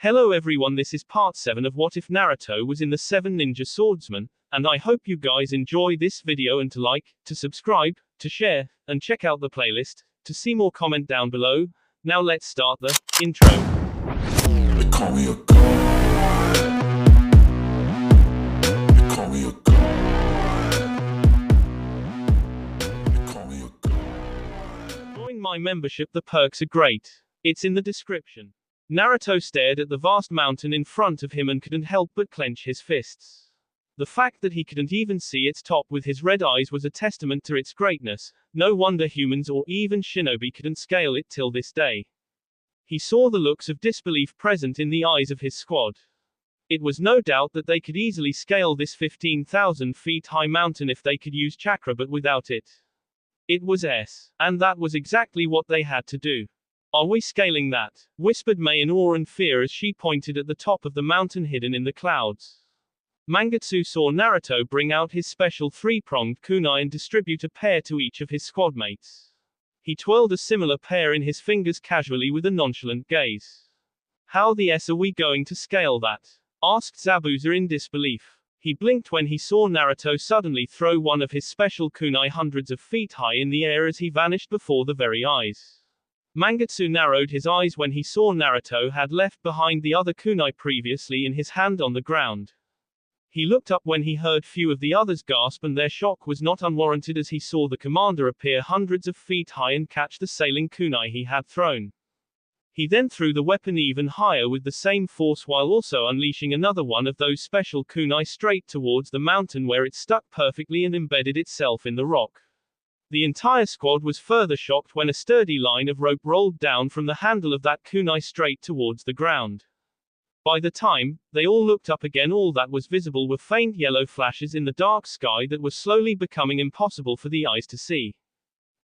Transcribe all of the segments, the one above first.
Hello everyone, this is part 7 of What If Naruto was in the 7 Ninja Swordsman, and I hope you guys enjoy this video and to like, to subscribe, to share, and check out the playlist, to see more comment down below. Now let's start the intro. They call me a god. They call me a god. They call me a god. Join my membership, the perks are great. It's in the description. Naruto stared at the vast mountain in front of him and couldn't help but clench his fists. The fact that he couldn't even see its top with his red eyes was a testament to its greatness. No wonder humans or even shinobi couldn't scale it till this day. He saw the looks of disbelief present in the eyes of his squad. It was no doubt that they could easily scale this 15,000 feet high mountain if they could use chakra, but without it. It was and that was exactly what they had to do. "Are we scaling that?" whispered Mei in awe and fear as she pointed at the top of the mountain hidden in the clouds. Mangetsu saw Naruto bring out his special three-pronged kunai and distribute a pair to each of his squad mates. He twirled a similar pair in his fingers casually with a nonchalant gaze. "How the are we going to scale that?" asked Zabuza in disbelief. He blinked when he saw Naruto suddenly throw one of his special kunai hundreds of feet high in the air as he vanished before the very eyes. Mangetsu narrowed his eyes when he saw Naruto had left behind the other kunai previously in his hand on the ground. He looked up when he heard few of the others gasp, and their shock was not unwarranted as he saw the commander appear hundreds of feet high and catch the sailing kunai he had thrown. He then threw the weapon even higher with the same force while also unleashing another one of those special kunai straight towards the mountain where it stuck perfectly and embedded itself in the rock. The entire squad was further shocked when a sturdy line of rope rolled down from the handle of that kunai straight towards the ground. By the time they all looked up again, all that was visible were faint yellow flashes in the dark sky that were slowly becoming impossible for the eyes to see.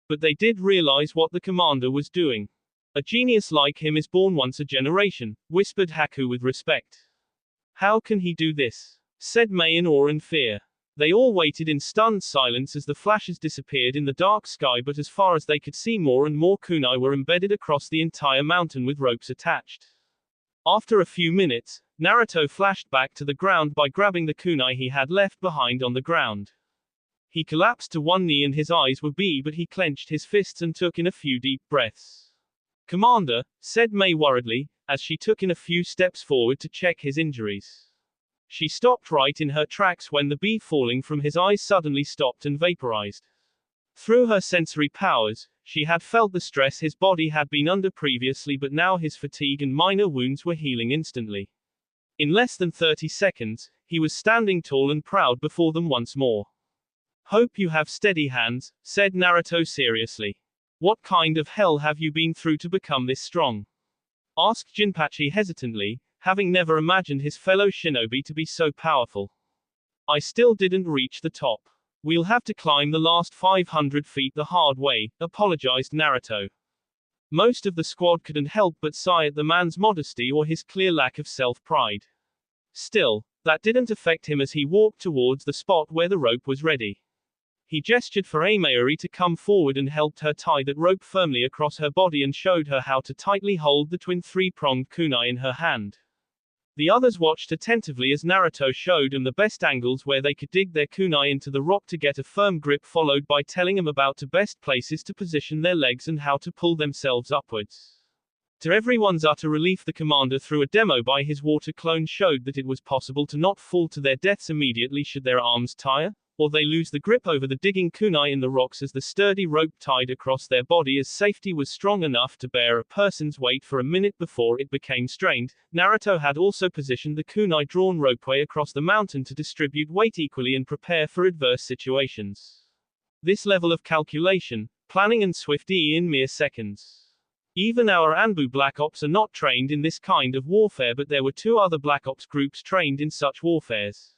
But they did realize what the commander was doing. "A genius like him is born once a generation," whispered Haku with respect. "How can he do this?" said Mei in awe and fear. They all waited in stunned silence as the flashes disappeared in the dark sky, but as far as they could see, more and more kunai were embedded across the entire mountain with ropes attached. After a few minutes, Naruto flashed back to the ground by grabbing the kunai he had left behind on the ground. He collapsed to one knee and his eyes were big, but he clenched his fists and took in a few deep breaths. "Commander," said Mei worriedly, as she took in a few steps forward to check his injuries. She stopped right in her tracks when the bee falling from his eyes suddenly stopped and vaporized. Through her sensory powers, she had felt the stress his body had been under previously, but now his fatigue and minor wounds were healing instantly. In less than 30 seconds, he was standing tall and proud before them once more. "Hope you have steady hands," said Naruto seriously. "What kind of hell have you been through to become this strong?" asked Jinpachi hesitantly, having never imagined his fellow shinobi to be so powerful. "I still didn't reach the top. We'll have to climb the last 500 feet the hard way," apologized Naruto. Most of the squad couldn't help but sigh at the man's modesty or his clear lack of self-pride. Still, that didn't affect him as he walked towards the spot where the rope was ready. He gestured for Amayuri to come forward and helped her tie that rope firmly across her body and showed her how to tightly hold the twin three-pronged kunai in her hand. The others watched attentively as Naruto showed them the best angles where they could dig their kunai into the rock to get a firm grip, followed by telling them about the best places to position their legs and how to pull themselves upwards. To everyone's utter relief, the commander through a demo by his water clone showed that it was possible to not fall to their deaths immediately should their arms tire, or they lose the grip over the digging kunai in the rocks, as the sturdy rope tied across their body as safety was strong enough to bear a person's weight for a minute before it became strained. Naruto had also positioned the kunai drawn ropeway across the mountain to distribute weight equally and prepare for adverse situations. This level of calculation, planning and swift in mere seconds. Even our Anbu Black Ops are not trained in this kind of warfare, but there were two other Black Ops groups trained in such warfares.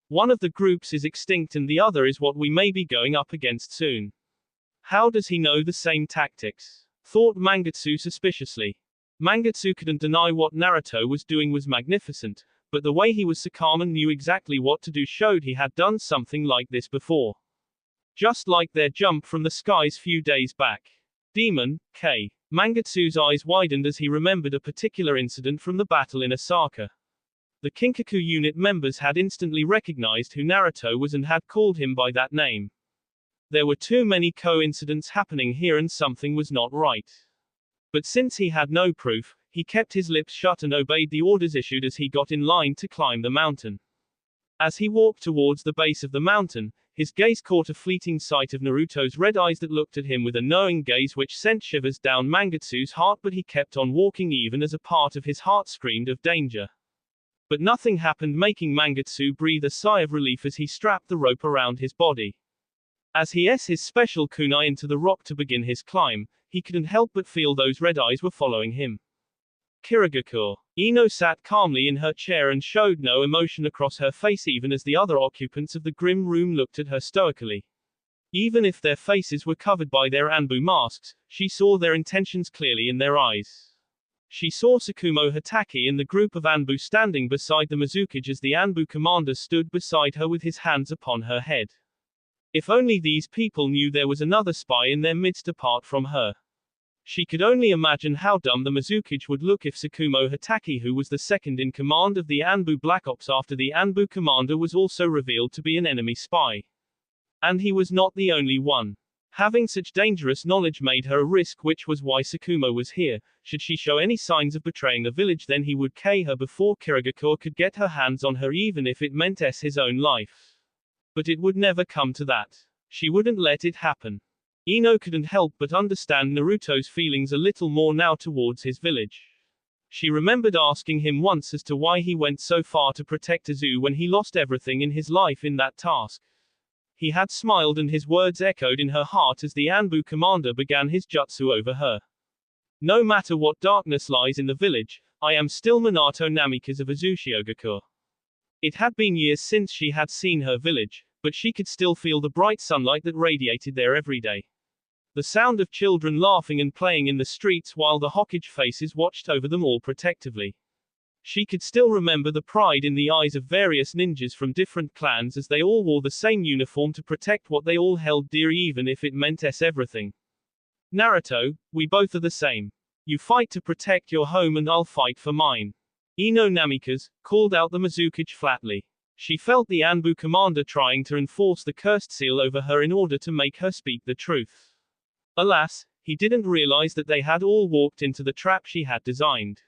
One of the groups is extinct and the other is what we may be going up against soon. How does he know the same tactics? Thought Mangetsu suspiciously. Mangetsu couldn't deny what Naruto was doing was magnificent, but the way he was so calm and knew exactly what to do showed he had done something like this before. Just like their jump from the skies few days back. Demon, K. Mangetsu's eyes widened as he remembered a particular incident from the battle in Osaka. The Kinkaku unit members had instantly recognized who Naruto was and had called him by that name. There were too many coincidences happening here and something was not right. But since he had no proof, he kept his lips shut and obeyed the orders issued as he got in line to climb the mountain. As he walked towards the base of the mountain, his gaze caught a fleeting sight of Naruto's red eyes that looked at him with a knowing gaze which sent shivers down Mangetsu's heart, but he kept on walking even as a part of his heart screamed of danger. But nothing happened, making Mangetsu breathe a sigh of relief as he strapped the rope around his body. As he s his special kunai into the rock to begin his climb, he couldn't help but feel those red eyes were following him. Kirigakure. Ino sat calmly in her chair and showed no emotion across her face even as the other occupants of the grim room looked at her stoically. Even if their faces were covered by their Anbu masks, she saw their intentions clearly in their eyes. She saw Tsukumo Hatake and the group of Anbu standing beside the Mizukage as the Anbu commander stood beside her with his hands upon her head. If only these people knew there was another spy in their midst apart from her. She could only imagine how dumb the Mizukage would look if Tsukumo Hatake, who was the second in command of the Anbu Black Ops after the Anbu commander, was also revealed to be an enemy spy. And he was not the only one. Having such dangerous knowledge made her a risk, which was why Tsukumo was here. Should she show any signs of betraying the village, then he would kill her before Kirigakure could get her hands on her, even if it meant his own life. But it would never come to that. She wouldn't let it happen. Ino couldn't help but understand Naruto's feelings a little more now towards his village. She remembered asking him once as to why he went so far to protect Azu when he lost everything in his life in that task. He had smiled and his words echoed in her heart as the Anbu commander began his jutsu over her. No matter what darkness lies in the village, I am still Minato Namikaze of Uzushiogakure. It had been years since she had seen her village, but she could still feel the bright sunlight that radiated there every day. The sound of children laughing and playing in the streets while the Hokage faces watched over them all protectively. She could still remember the pride in the eyes of various ninjas from different clans as they all wore the same uniform to protect what they all held dear, even if it meant everything. Naruto, we both are the same. You fight to protect your home and I'll fight for mine. Ino Namikaze called out the Mizukage flatly. She felt the Anbu commander trying to enforce the cursed seal over her in order to make her speak the truth. Alas, he didn't realize that they had all walked into the trap she had designed.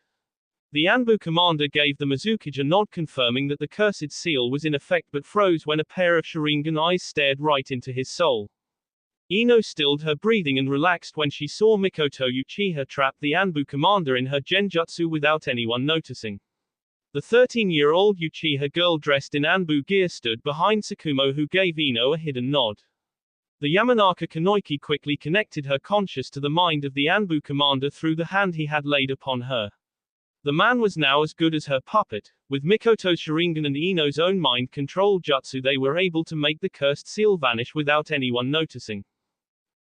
The Anbu commander gave the Mizukage a nod confirming that the cursed seal was in effect, but froze when a pair of Sharingan eyes stared right into his soul. Ino stilled her breathing and relaxed when she saw Mikoto Uchiha trap the Anbu commander in her genjutsu without anyone noticing. The 13-year-old Uchiha girl dressed in Anbu gear stood behind Tsukumo, who gave Ino a hidden nod. The Yamanaka Kunoichi quickly connected her conscious to the mind of the Anbu commander through the hand he had laid upon her. The man was now as good as her puppet. With Mikoto's Sharingan and Ino's own mind control jutsu, they were able to make the cursed seal vanish without anyone noticing.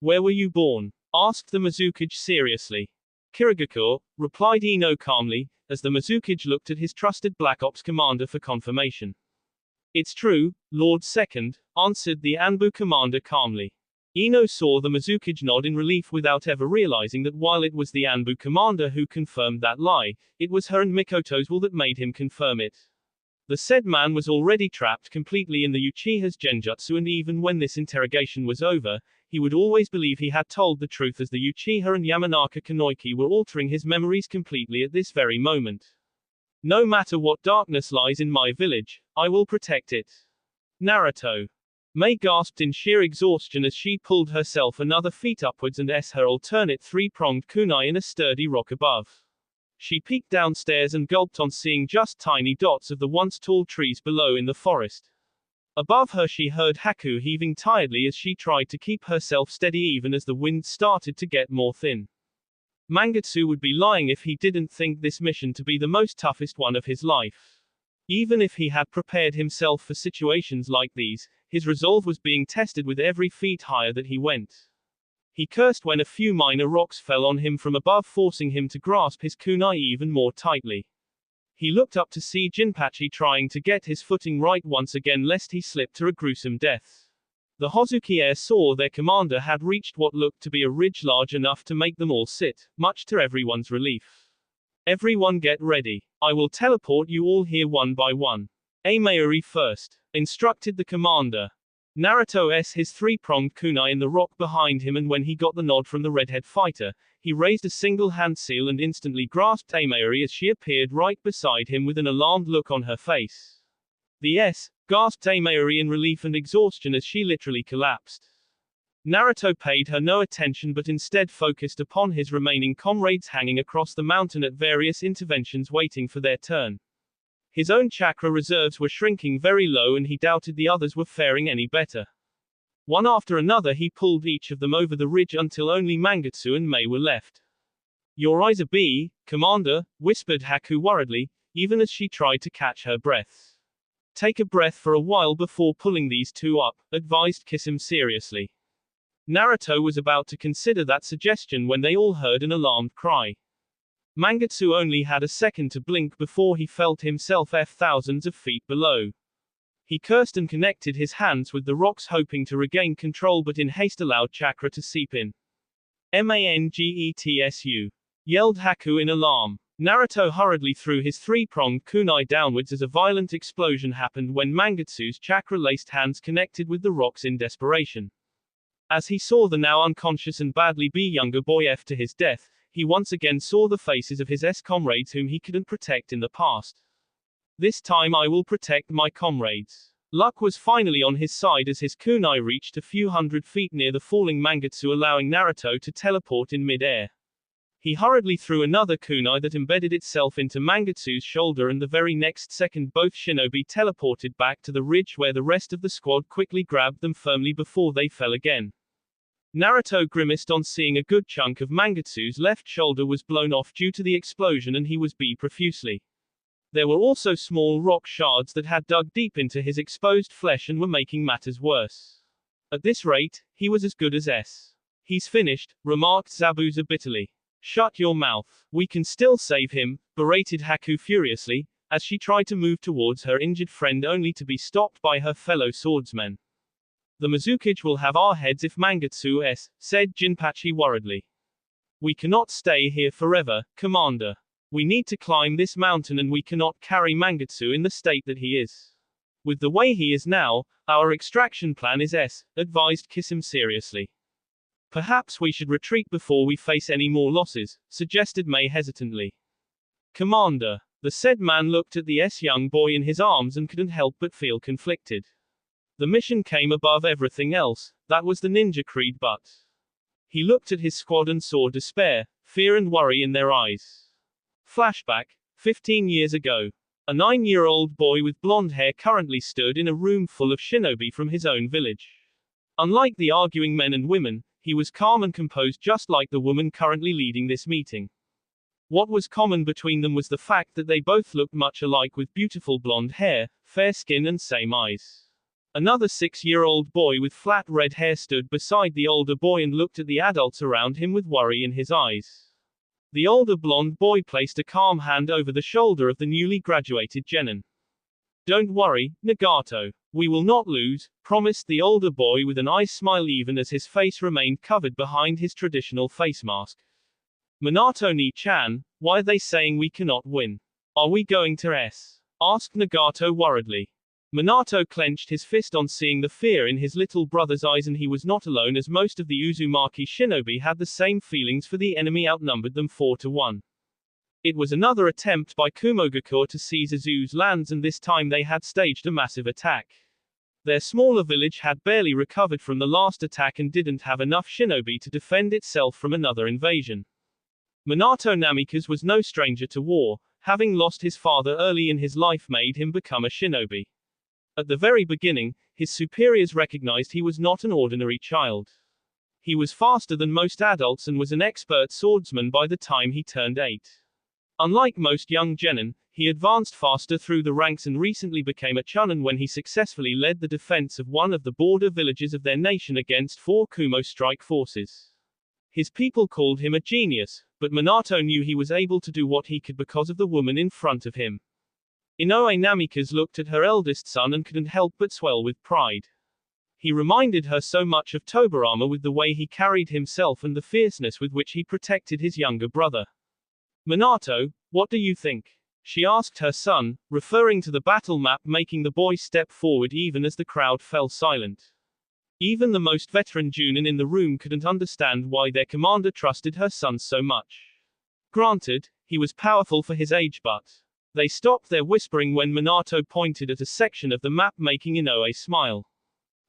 Where were you born? Asked the Mizukage seriously. Kirigakure, replied Ino calmly, as the Mizukage looked at his trusted Black Ops commander for confirmation. It's true, Lord Second, answered the Anbu commander calmly. Ino saw the Mizukage nod in relief without ever realizing that while it was the Anbu commander who confirmed that lie, it was her and Mikoto's will that made him confirm it. The said man was already trapped completely in the Uchiha's genjutsu, and even when this interrogation was over, he would always believe he had told the truth, as the Uchiha and Yamanaka Kunoichi were altering his memories completely at this very moment. No matter what darkness lies in my village, I will protect it. Naruto. Mei gasped in sheer exhaustion as she pulled herself another feet upwards and her alternate three-pronged kunai in a sturdy rock above. She peeked downstairs and gulped on seeing just tiny dots of the once tall trees below in the forest. Above her she heard Haku heaving tiredly as she tried to keep herself steady even as the wind started to get more thin. Mangetsu would be lying if he didn't think this mission to be the most toughest one of his life. Even if he had prepared himself for situations like these, his resolve was being tested with every feet higher that he went. He cursed when a few minor rocks fell on him from above, forcing him to grasp his kunai even more tightly. He looked up to see Jinpachi trying to get his footing right once again lest he slip to a gruesome death. The Hozuki heir saw their commander had reached what looked to be a ridge large enough to make them all sit, much to everyone's relief. Everyone get ready. I will teleport you all here one by one. Amayuri first, instructed the commander. Naruto his three-pronged kunai in the rock behind him, and when he got the nod from the redhead fighter, he raised a single hand seal and instantly grasped Amayuri as she appeared right beside him with an alarmed look on her face. The S, gasped Amayuri in relief and exhaustion as she literally collapsed. Naruto paid her no attention but instead focused upon his remaining comrades hanging across the mountain at various interventions waiting for their turn. His own chakra reserves were shrinking very low and he doubted the others were faring any better. One after another he pulled each of them over the ridge until only Mangetsu and Mei were left. Your eyes are B, Commander, whispered Haku worriedly, even as she tried to catch her breath. Take a breath for a while before pulling these two up, advised Kisame seriously. Naruto was about to consider that suggestion when they all heard an alarmed cry. Mangetsu only had a second to blink before he felt himself thousands of feet below. He cursed and connected his hands with the rocks hoping to regain control but in haste allowed chakra to seep in. Mangetsu! Yelled Haku in alarm. Naruto hurriedly threw his three-pronged kunai downwards as a violent explosion happened when Mangetsu's chakra-laced hands connected with the rocks in desperation. As he saw the now unconscious and badly beat younger boy to his death, he once again saw the faces of his comrades whom he couldn't protect in the past. This time I will protect my comrades. Luck was finally on his side as his kunai reached a few hundred feet near the falling Mangetsu, allowing Naruto to teleport in mid-air. He hurriedly threw another kunai that embedded itself into Mangetsu's shoulder, and the very next second both shinobi teleported back to the ridge where the rest of the squad quickly grabbed them firmly before they fell again. Naruto grimaced on seeing a good chunk of Mangetsu's left shoulder was blown off due to the explosion and he was beat profusely. There were also small rock shards that had dug deep into his exposed flesh and were making matters worse. At this rate, he was as good as S. He's finished, remarked Zabuza bitterly. Shut your mouth. We can still save him, berated Haku furiously, as she tried to move towards her injured friend only to be stopped by her fellow swordsmen. The Mizukage will have our heads if Mangetsu said Jinpachi worriedly. We cannot stay here forever, Commander. We need to climb this mountain and we cannot carry Mangetsu in the state that he is. With the way he is now, our extraction plan is advised Kisame seriously. Perhaps we should retreat before we face any more losses, suggested Mei hesitantly. Commander. The said man looked at the young boy in his arms and couldn't help but feel conflicted. The mission came above everything else, that was the ninja creed, but he looked at his squad and saw despair, fear and worry in their eyes. Flashback, 15 years ago. A 9-year-old boy with blonde hair currently stood in a room full of shinobi from his own village. Unlike the arguing men and women, he was calm and composed just like the woman currently leading this meeting. What was common between them was the fact that they both looked much alike with beautiful blonde hair, fair skin and same eyes. Another 6-year-old boy with flat red hair stood beside the older boy and looked at the adults around him with worry in his eyes. The older blonde boy placed a calm hand over the shoulder of the newly graduated genin. Don't worry, Nagato. We will not lose, promised the older boy with an ice smile even as his face remained covered behind his traditional face mask. Minato ni-chan, why are they saying we cannot win? Are we going to asked Nagato worriedly. Minato clenched his fist on seeing the fear in his little brother's eyes, and he was not alone as most of the Uzumaki shinobi had the same feelings for the enemy outnumbered them 4-1. It was another attempt by Kumogakure to seize Izu's lands, and this time they had staged a massive attack. Their smaller village had barely recovered from the last attack and didn't have enough shinobi to defend itself from another invasion. Minato Namikaze was no stranger to war, having lost his father early in his life made him become a shinobi. At the very beginning, his superiors recognized he was not an ordinary child. He was faster than most adults and was an expert swordsman by the time he turned 8. Unlike most young genin, he advanced faster through the ranks and recently became a chunin when he successfully led the defense of one of the border villages of their nation against 4 Kumo strike forces. His people called him a genius, but Minato knew he was able to do what he could because of the woman in front of him. Inoue Namikaze looked at her eldest son and couldn't help but swell with pride. He reminded her so much of Tobirama with the way he carried himself and the fierceness with which he protected his younger brother. Minato, what do you think? She asked her son, referring to the battle map, making the boy step forward even as the crowd fell silent. Even the most veteran Junin in the room couldn't understand why their commander trusted her son so much. Granted, he was powerful for his age, but they stopped their whispering when Minato pointed at a section of the map, making Inoue smile.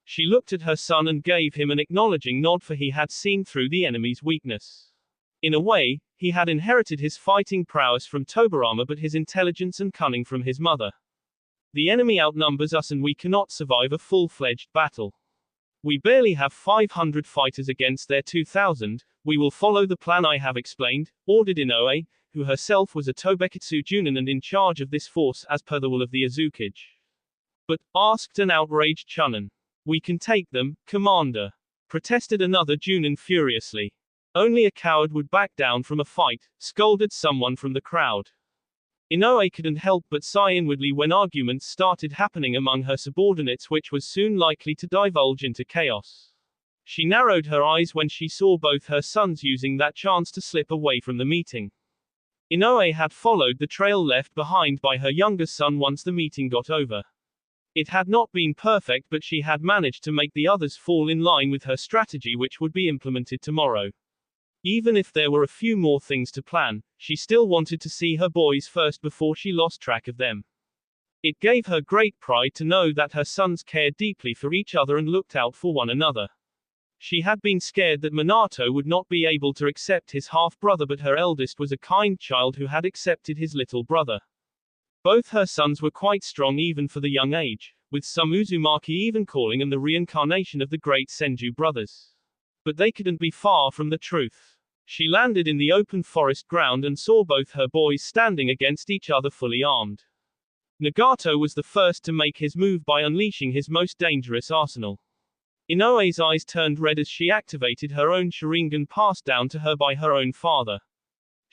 She looked at her son and gave him an acknowledging nod, for he had seen through the enemy's weakness. In a way, he had inherited his fighting prowess from Tobirama, but his intelligence and cunning from his mother. The enemy outnumbers us and we cannot survive a full-fledged battle. We barely have 500 fighters against their 2,000, we will follow the plan I have explained, ordered Inoue, who herself was a Tobekitsu Junin and in charge of this force as per the will of the Azucage. But, asked an outraged Chunin. We can take them, Commander, protested another Junin furiously. Only a coward would back down from a fight, scolded someone from the crowd. Inoue couldn't help but sigh inwardly when arguments started happening among her subordinates, which was soon likely to divulge into chaos. She narrowed her eyes when she saw both her sons using that chance to slip away from the meeting. Inoue had followed the trail left behind by her younger son once the meeting got over. It had not been perfect, but she had managed to make the others fall in line with her strategy, which would be implemented tomorrow. Even if there were a few more things to plan, she still wanted to see her boys first before she lost track of them. It gave her great pride to know that her sons cared deeply for each other and looked out for one another. She had been scared that Minato would not be able to accept his half-brother, but her eldest was a kind child who had accepted his little brother. Both her sons were quite strong even for the young age, with some Uzumaki even calling them the reincarnation of the great Senju brothers. But they couldn't be far from the truth. She landed in the open forest ground and saw both her boys standing against each other fully armed. Nagato was the first to make his move by unleashing his most dangerous arsenal. Inoue's eyes turned red as she activated her own Sharingan passed down to her by her own father.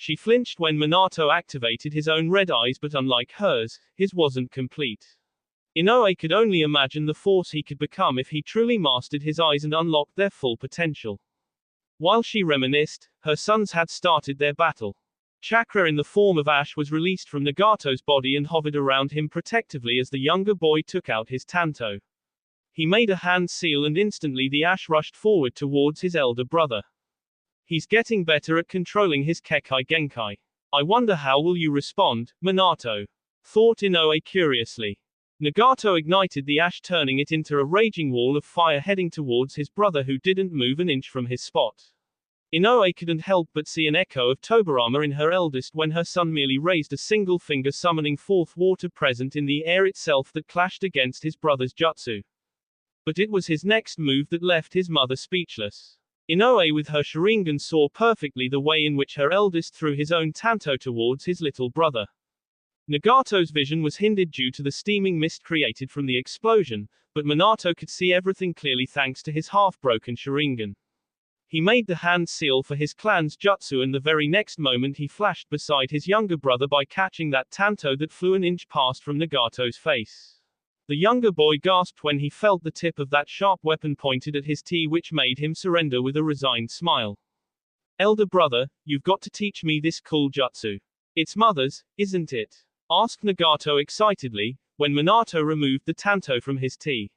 She flinched when Minato activated his own red eyes, but unlike hers, his wasn't complete. Inoue could only imagine the force he could become if he truly mastered his eyes and unlocked their full potential. While she reminisced, her sons had started their battle. Chakra in the form of ash was released from Nagato's body and hovered around him protectively as the younger boy took out his tanto. He made a hand seal and instantly the ash rushed forward towards his elder brother. He's getting better at controlling his Kekai Genkai. I wonder how will you respond, Minato? Thought Inoue curiously. Nagato ignited the ash, turning it into a raging wall of fire heading towards his brother, who didn't move an inch from his spot. Inoue couldn't help but see an echo of Tobirama in her eldest when her son merely raised a single finger, summoning forth water present in the air itself that clashed against his brother's jutsu. But it was his next move that left his mother speechless. Inoue with her Sharingan saw perfectly the way in which her eldest threw his own tanto towards his little brother. Nagato's vision was hindered due to the steaming mist created from the explosion, but Minato could see everything clearly thanks to his half-broken Sharingan. He made the hand seal for his clan's jutsu, and the very next moment he flashed beside his younger brother by catching that tanto that flew an inch past from Nagato's face. The younger boy gasped when he felt the tip of that sharp weapon pointed at his T, which made him surrender with a resigned smile. Elder brother, you've got to teach me this cool jutsu. It's mother's, isn't it? Asked Nagato excitedly, when Minato removed the tanto from his T.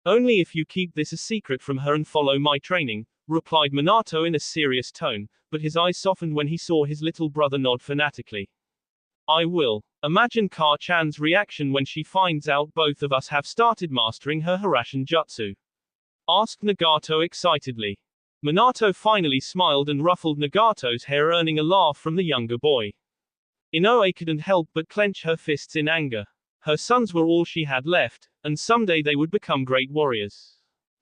Only if you keep this a secret from her and follow my training, replied Minato in a serious tone, but his eyes softened when he saw his little brother nod fanatically. I will. Imagine Ka-chan's reaction when she finds out both of us have started mastering her Harashin jutsu. Asked Nagato excitedly. Minato finally smiled and ruffled Nagato's hair, earning a laugh from the younger boy. Inoue couldn't help but clench her fists in anger. Her sons were all she had left, and someday they would become great warriors.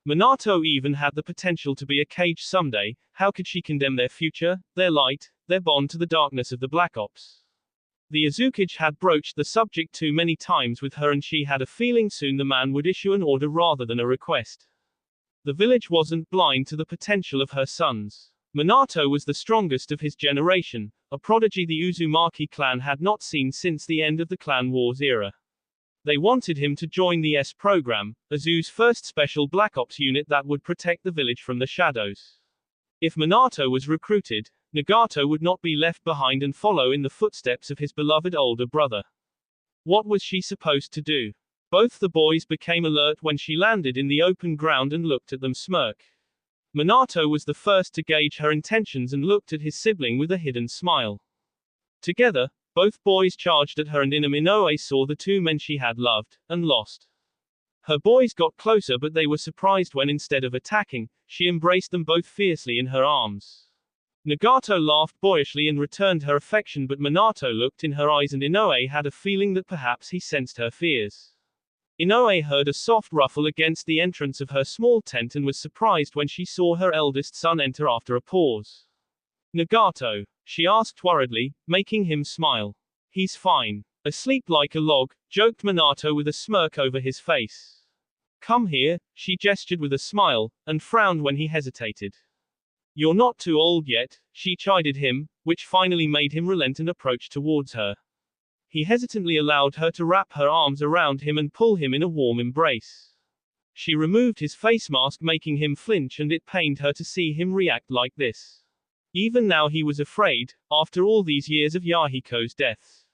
Minato even had the potential to be a Kage someday. How could she condemn their future, their light, their bond to the darkness of the Black Ops? The Azucage had broached the subject too many times with her, and she had a feeling soon the man would issue an order rather than a request. The village wasn't blind to the potential of her sons. Minato was the strongest of his generation, a prodigy the Uzumaki clan had not seen since the end of the Clan Wars era. They wanted him to join the S program, Azu's first special Black Ops unit that would protect the village from the shadows. If Minato was recruited, Nagato would not be left behind and follow in the footsteps of his beloved older brother. What was she supposed to do? Both the boys became alert when she landed in the open ground and looked at them smirk. Minato was the first to gauge her intentions and looked at his sibling with a hidden smile. Together, both boys charged at her and Inoue saw the two men she had loved, and lost. Her boys got closer but they were surprised when instead of attacking, she embraced them both fiercely in her arms. Nagato laughed boyishly and returned her affection but Minato looked in her eyes and Inoue had a feeling that perhaps he sensed her fears. Inoue heard a soft ruffle against the entrance of her small tent and was surprised when she saw her eldest son enter after a pause. Nagato? She asked worriedly, making him smile. He's fine. Asleep like a log, joked Minato with a smirk over his face. Come here, she gestured with a smile, and frowned when he hesitated. You're not too old yet, she chided him, which finally made him relent and approach towards her. He hesitantly allowed her to wrap her arms around him and pull him in a warm embrace. She removed his face mask making him flinch and it pained her to see him react like this. Even now he was afraid, after all these years of Yahiko's deaths.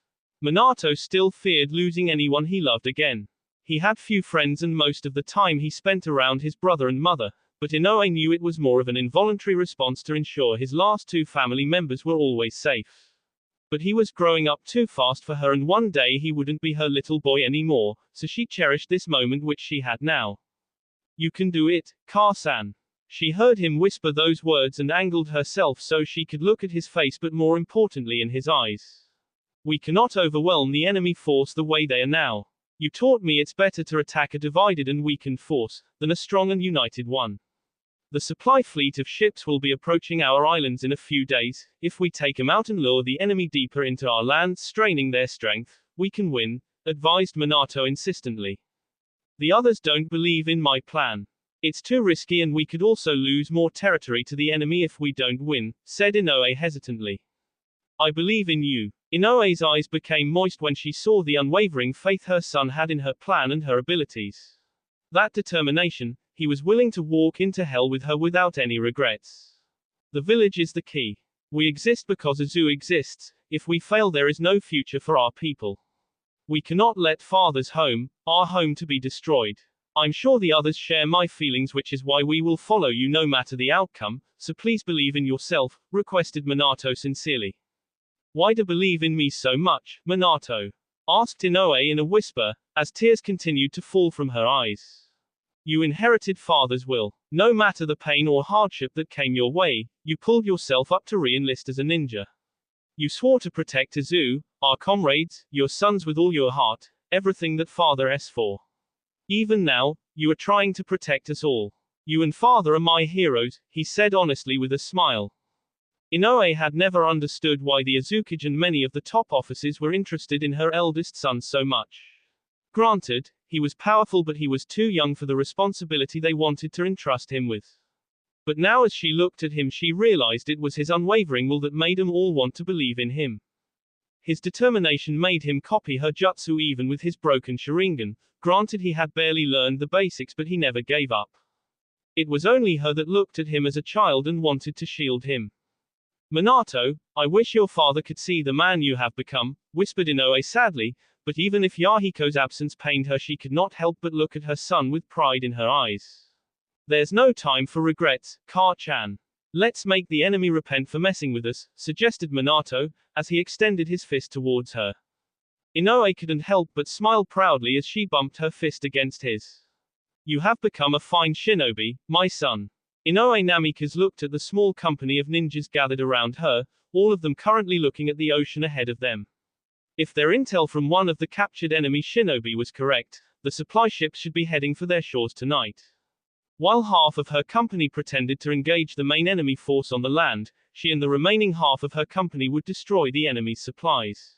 Minato still feared losing anyone he loved again. He had few friends and most of the time he spent around his brother and mother, but Inoue knew it was more of an involuntary response to ensure his last two family members were always safe. But he was growing up too fast for her and one day he wouldn't be her little boy anymore, so she cherished this moment which she had now. You can do it, Ka-san. She heard him whisper those words and angled herself so she could look at his face but more importantly in his eyes. We cannot overwhelm the enemy force the way they are now. You taught me it's better to attack a divided and weakened force, than a strong and united one. The supply fleet of ships will be approaching our islands in a few days. If we take them out and lure the enemy deeper into our lands, straining their strength, we can win, advised Minato insistently. The others don't believe in my plan. It's too risky and we could also lose more territory to the enemy if we don't win, said Inoue hesitantly. I believe in you. Inoue's eyes became moist when she saw the unwavering faith her son had in her plan and her abilities. That determination, he was willing to walk into hell with her without any regrets. The village is the key. We exist because Azu exists. If we fail there is no future for our people. We cannot let father's home, our home, to be destroyed. I'm sure the others share my feelings, which is why we will follow you no matter the outcome, so please believe in yourself, requested Minato sincerely. Why do believe in me so much, Minato? Asked Inoue in a whisper, as tears continued to fall from her eyes. You inherited father's will. No matter the pain or hardship that came your way, you pulled yourself up to re-enlist as a ninja. You swore to protect Azu, our comrades, your sons with all your heart, everything that father asks for. Even now, you are trying to protect us all. You and father are my heroes, he said honestly with a smile. Inoue had never understood why the Azuki and many of the top officers were interested in her eldest son so much. Granted, he was powerful but he was too young for the responsibility they wanted to entrust him with. But now as she looked at him she realized it was his unwavering will that made them all want to believe in him. His determination made him copy her jutsu even with his broken Sharingan. Granted he had barely learned the basics but he never gave up. It was only her that looked at him as a child and wanted to shield him. Minato, I wish your father could see the man you have become, whispered Inoue sadly, but even if Yahiko's absence pained her she could not help but look at her son with pride in her eyes. There's no time for regrets, Ka-chan. Let's make the enemy repent for messing with us, suggested Minato, as he extended his fist towards her. Inoue couldn't help but smile proudly as she bumped her fist against his. You have become a fine shinobi, my son. Inoue Namikaze looked at the small company of ninjas gathered around her, all of them currently looking at the ocean ahead of them. If their intel from one of the captured enemy shinobi was correct, the supply ships should be heading for their shores tonight. While half of her company pretended to engage the main enemy force on the land, she and the remaining half of her company would destroy the enemy's supplies.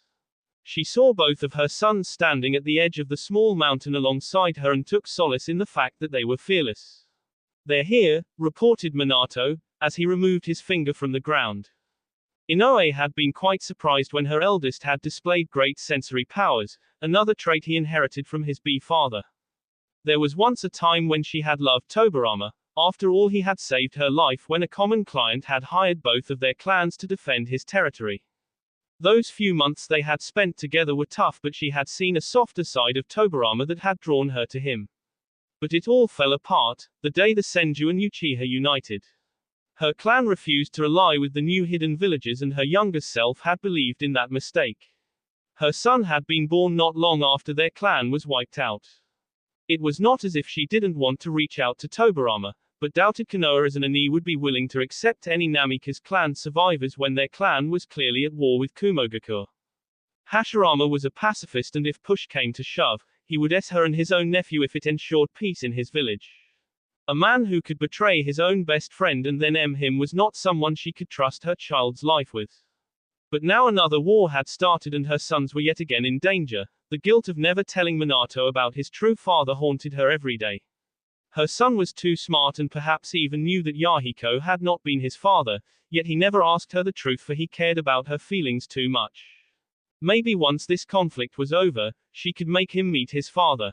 She saw both of her sons standing at the edge of the small mountain alongside her and took solace in the fact that they were fearless. They're here, reported Minato, as he removed his finger from the ground. Inoue had been quite surprised when her eldest had displayed great sensory powers, another trait he inherited from his B father. There was once a time when she had loved Tobirama. After all, he had saved her life when a common client had hired both of their clans to defend his territory. Those few months they had spent together were tough, but she had seen a softer side of Tobirama that had drawn her to him. But it all fell apart, the day the Senju and Uchiha united. Her clan refused to ally with the new hidden villages, and her younger self had believed in that mistake. Her son had been born not long after their clan was wiped out. It was not as if she didn't want to reach out to Tobirama, but doubted Konoha as an Oni would be willing to accept any Namikaze clan survivors when their clan was clearly at war with Kumogakuo. Hashirama was a pacifist, and if push came to shove, he would her and his own nephew if it ensured peace in his village. A man who could betray his own best friend and then him was not someone she could trust her child's life with. But now another war had started and her sons were yet again in danger. The guilt of never telling Minato about his true father haunted her every day. Her son was too smart and perhaps even knew that Yahiko had not been his father, yet he never asked her the truth, for he cared about her feelings too much. Maybe once this conflict was over, she could make him meet his father.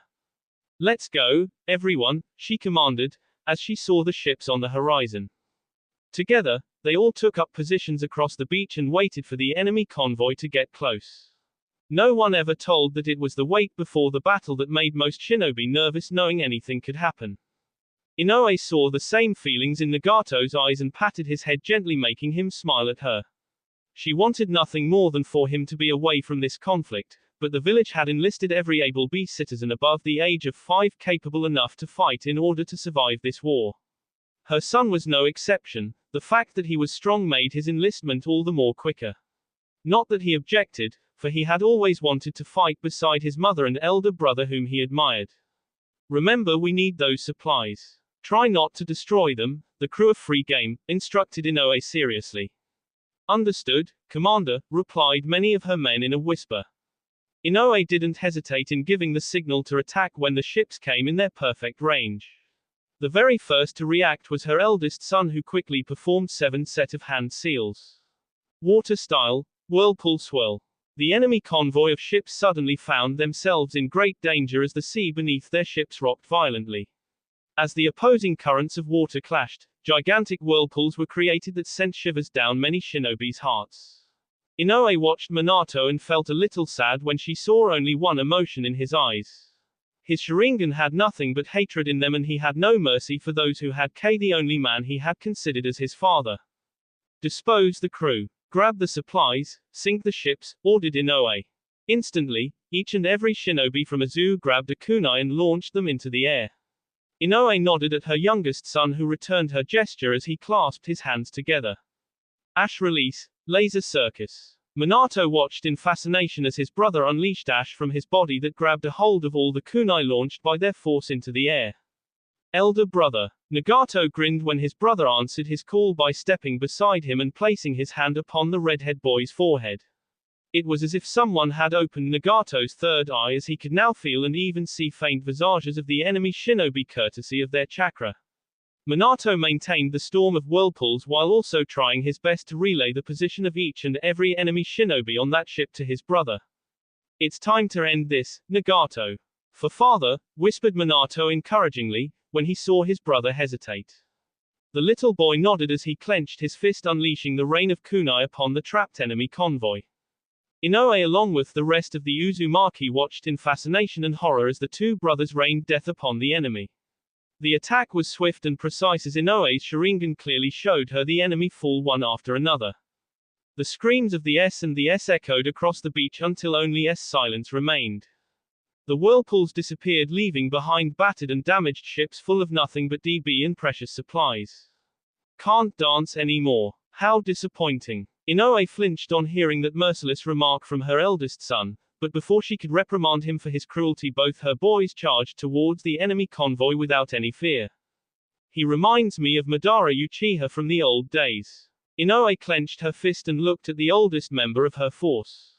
"Let's go, everyone," she commanded, as she saw the ships on the horizon. Together, they all took up positions across the beach and waited for the enemy convoy to get close. No one ever told that it was the wait before the battle that made most shinobi nervous, knowing anything could happen. Inoue saw the same feelings in Nagato's eyes and patted his head gently, making him smile at her. She wanted nothing more than for him to be away from this conflict, but the village had enlisted every able-bodied citizen above the age of 5 capable enough to fight in order to survive this war. Her son was no exception. The fact that he was strong made his enlistment all the more quicker. Not that he objected, for he had always wanted to fight beside his mother and elder brother whom he admired. "Remember, we need those supplies. Try not to destroy them," the crew of Free Game instructed Inoue seriously. "Understood, Commander," replied many of her men in a whisper. Inoue didn't hesitate in giving the signal to attack when the ships came in their perfect range. The very first to react was her eldest son, who quickly performed 7 sets of hand seals. Water style, whirlpool swirl. The enemy convoy of ships suddenly found themselves in great danger as the sea beneath their ships rocked violently. As the opposing currents of water clashed, gigantic whirlpools were created that sent shivers down many shinobi's hearts. Inoue watched Minato and felt a little sad when she saw only one emotion in his eyes. His Sharingan had nothing but hatred in them, and he had no mercy for those who had the only man he had considered as his father. "Dispose the crew. Grab the supplies, sink the ships," ordered Inoue. Instantly, each and every shinobi from Azu grabbed a kunai and launched them into the air. Inoue nodded at her youngest son, who returned her gesture as he clasped his hands together. Ash release, laser circus. Minato watched in fascination as his brother unleashed ash from his body that grabbed a hold of all the kunai launched by their force into the air. "Elder brother." Nagato grinned when his brother answered his call by stepping beside him and placing his hand upon the redhead boy's forehead. It was as if someone had opened Nagato's third eye, as he could now feel and even see faint visages of the enemy shinobi courtesy of their chakra. Minato maintained the storm of whirlpools while also trying his best to relay the position of each and every enemy shinobi on that ship to his brother. "It's time to end this, Nagato." "For father," whispered Minato encouragingly, when he saw his brother hesitate. The little boy nodded as he clenched his fist, unleashing the rain of kunai upon the trapped enemy convoy. Inoue, along with the rest of the Uzumaki, watched in fascination and horror as the two brothers rained death upon the enemy. The attack was swift and precise, as Inoue's Sharingan clearly showed her the enemy fall one after another. The screams of the S and the S echoed across the beach until only S silence remained. The whirlpools disappeared, leaving behind battered and damaged ships full of nothing but DB and precious supplies. "Can't dance anymore. How disappointing." Inoue flinched on hearing that merciless remark from her eldest son, but before she could reprimand him for his cruelty, both her boys charged towards the enemy convoy without any fear. "He reminds me of Madara Uchiha from the old days." Inoue clenched her fist and looked at the oldest member of her force.